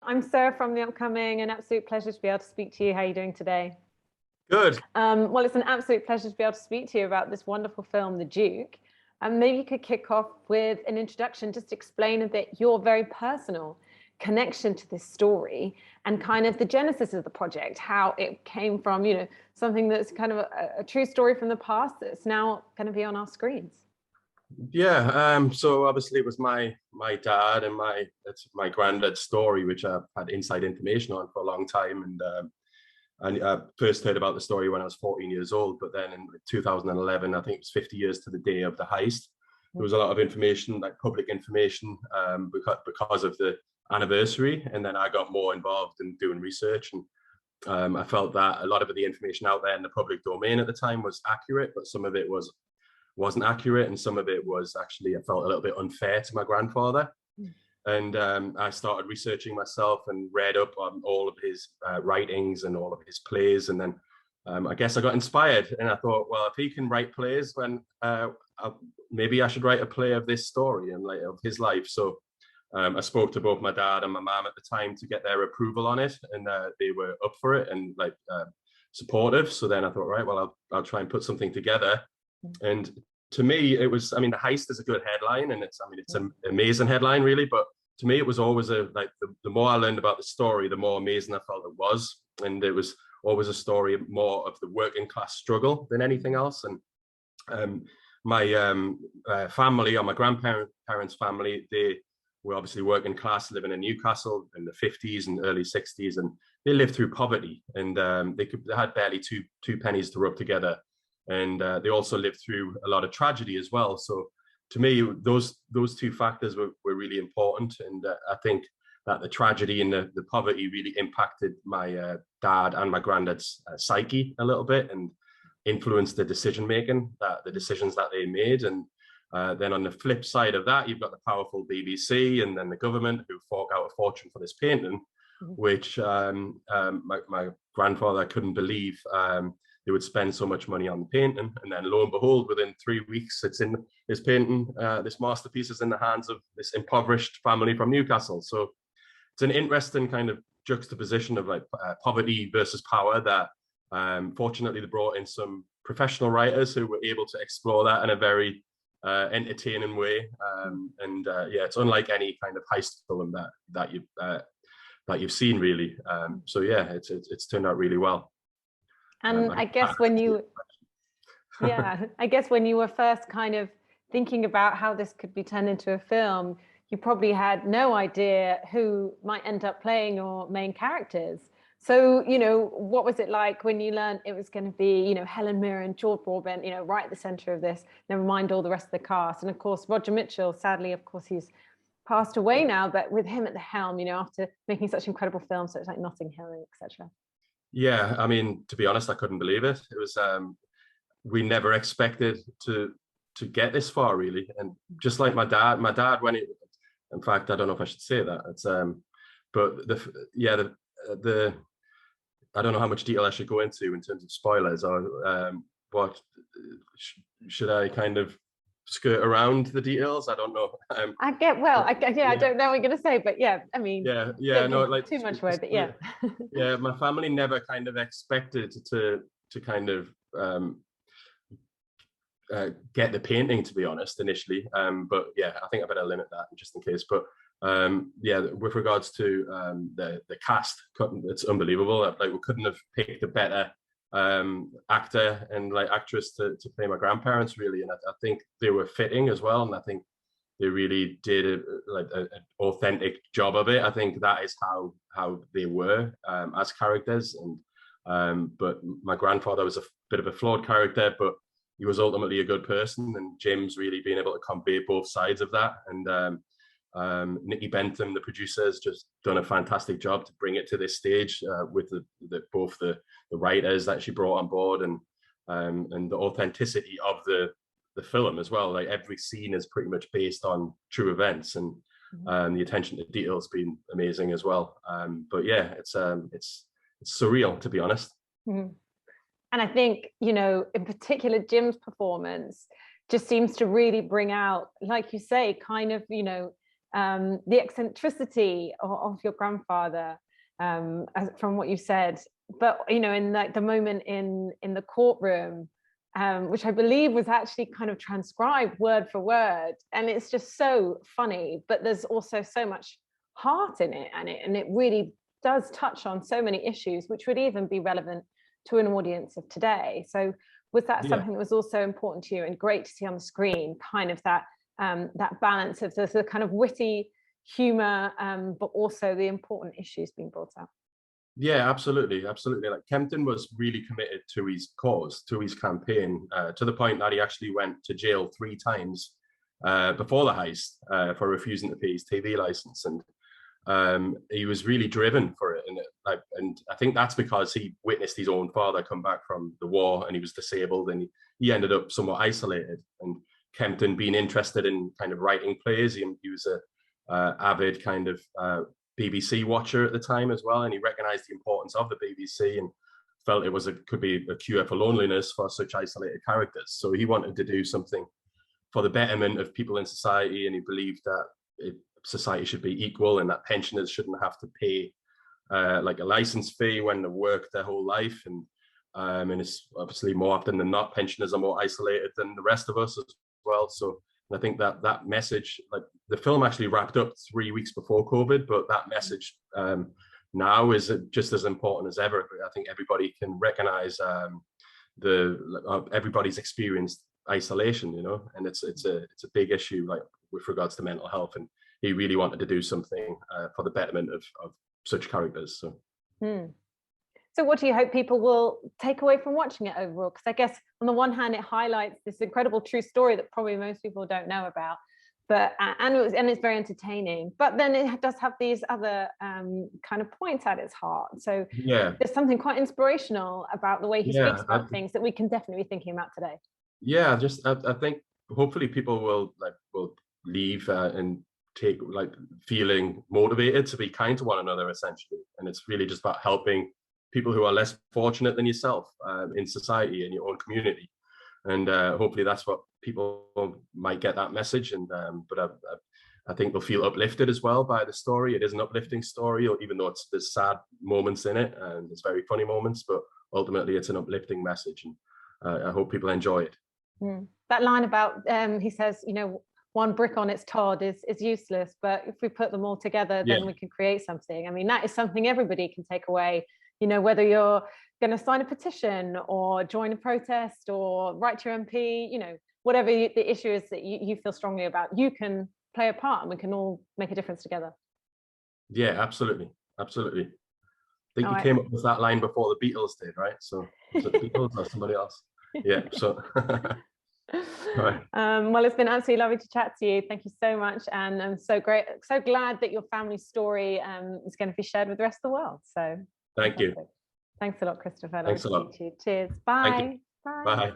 I'm Sarah from The Upcoming. An absolute pleasure to be able to speak to you. How are you doing today? Good. Well, it's an absolute pleasure to be able to speak to you about this wonderful film, The Duke. And maybe you could kick off with an introduction, just explain a bit your very personal connection to this story and kind of the genesis of the project, how it came from, something that's kind of a true story from the past that's now going to be on our screens. Yeah. So obviously it was my dad and my granddad's story, which I've had inside information on for a long time. And I first heard about the story when I was 14 years old. But then in 2011, I think it was 50 years to the day of the heist. There was a lot of information, like public information, because of the anniversary. And then I got more involved in doing research. And I felt that a lot of the information out there in the public domain at the time was accurate, but some of it wasn't accurate, and some of it was actually, I felt, a little bit unfair to my grandfather. And I started researching myself and read up on all of his writings and all of his plays. And then I guess I got inspired, and I thought, well, if he can write plays, then maybe I should write a play of this story and like of his life. So I spoke to both my dad and my mom at the time to get their approval on it, and they were up for it and supportive. So then I thought, right, well, I'll try and put something together. And to me, it was, the heist is a good headline, and it's an amazing headline, really. But to me, it was always the more I learned about the story, the more amazing I felt it was. And it was always a story more of the working class struggle than anything else. And my family, or my grandparents' family, they were obviously working class, living in Newcastle in the 50s and early 60s, and they lived through poverty, and they had barely two pennies to rub together. And they also lived through a lot of tragedy as well. So to me, those two factors were really important. And I think that the tragedy and the poverty really impacted my dad and my granddad's psyche a little bit, and influenced the decision making, the decisions that they made. And then on the flip side of that, you've got the powerful BBC and then the government, who fork out a fortune for this painting, which my grandfather couldn't believe. They would spend so much money on the painting, and then lo and behold, within 3 weeks, it's in this painting. This masterpiece is in the hands of this impoverished family from Newcastle. So it's an interesting kind of juxtaposition of poverty versus power that fortunately they brought in some professional writers who were able to explore that in a very entertaining way. Yeah, it's unlike any kind of heist film that you've seen, really. So yeah, it's turned out really well. And I guess when you, I guess when you were first kind of thinking about how this could be turned into a film, you probably had no idea who might end up playing your main characters. So, what was it like when you learned it was going to be, Helen Mirren, George Broadbent, right at the center of this, never mind all the rest of the cast. And of course, Roger Mitchell, sadly, of course, he's passed away now, but with him at the helm, after making such incredible films, such like Notting Hill, etc. Yeah, to be honest, I couldn't believe it. It was we never expected to get this far, really. And just like my dad when it, in fact, I don't know if I should say that. It's but the I don't know how much detail I should go into in terms of spoilers, or what should I kind of skirt around the details? I don't know. I don't know what you're going to say, but yeah, no, too much word, but yeah. Yeah, my family never kind of expected to kind of get the painting, to be honest, initially. But yeah, I think I better limit that just in case. But yeah, with regards to the cast, it's unbelievable. We couldn't have picked a better actor and actress to play my grandparents, really. And I think they were fitting as well, and I think they really did an authentic job of it. I think that is how they were as characters. And but my grandfather was a bit of a flawed character, but he was ultimately a good person, and Jim's really been able to convey both sides of that. And Nicky Bentham, the producer, has just done a fantastic job to bring it to this stage with both the writers that she brought on board, and the authenticity of the film as well. Every scene is pretty much based on true events, and the attention to detail has been amazing as well. But yeah, it's surreal, to be honest. Mm-hmm. And I think, in particular, Jim's performance just seems to really bring out, like you say, kind of, the eccentricity of your grandfather, from what you said. But, you know, in like the moment in the courtroom, which I believe was actually kind of transcribed word for word. And it's just so funny, but there's also so much heart in it, and it really does touch on so many issues, which would even be relevant to an audience of today. So was that something that was also important to you and great to see on the screen, kind of that that balance of the kind of witty humor, but also the important issues being brought up? Yeah, absolutely, absolutely. Like Kempton was really committed to his cause, to his campaign, to the point that he actually went to jail 3 times before the heist for refusing to pay his TV license, and he was really driven for it. And I think that's because he witnessed his own father come back from the war, and he was disabled, and he ended up somewhat isolated. And Kempton being interested in kind of writing plays, he was a avid kind of BBC watcher at the time as well, and he recognized the importance of the BBC and felt it could be a cure for loneliness for such isolated characters. So he wanted to do something for the betterment of people in society, and he believed that society should be equal and that pensioners shouldn't have to pay like a license fee when they work their whole life. And it's obviously more often than not, pensioners are more isolated than the rest of us as well. So I think that message, like the film actually wrapped up 3 weeks before COVID, but that message now is just as important as ever. I think everybody can recognize everybody's experienced isolation, you know, and it's a big issue, like with regards to mental health. And he really wanted to do something for the betterment of such characters. So. So what do you hope people will take away from watching it overall? Because I guess on the one hand, it highlights this incredible true story that probably most people don't know about, but and it's very entertaining. But then it does have these other kind of points at its heart. So yeah, there's something quite inspirational about the way he speaks about things that we can definitely be thinking about today. Yeah, I think hopefully people will leave and take feeling motivated to be kind to one another, essentially. And it's really just about helping people who are less fortunate than yourself in society, in your own community. And hopefully that's what people might get that message. And but I think they'll feel uplifted as well by the story. It is an uplifting story, or even though there's sad moments in it and there's very funny moments, but ultimately it's an uplifting message. And I hope people enjoy it. That line about he says, you know, one brick on its Todd is useless, but if we put them all together, then we can create something. I mean, that is something everybody can take away, you know, whether you're going to sign a petition or join a protest or write to your MP, you know, whatever the issue is that you feel strongly about, you can play a part and we can all make a difference together. Yeah, absolutely. Absolutely. I think you came up with that line before the Beatles did, right? So was it the Beatles or somebody else? Yeah, so right. Well, it's been absolutely lovely to chat to you. Thank you so much, and I'm so glad that your family story is going to be shared with the rest of the world. So thank you. Thanks a lot, Christopher. Thanks a lot. Cheers. Bye. Bye.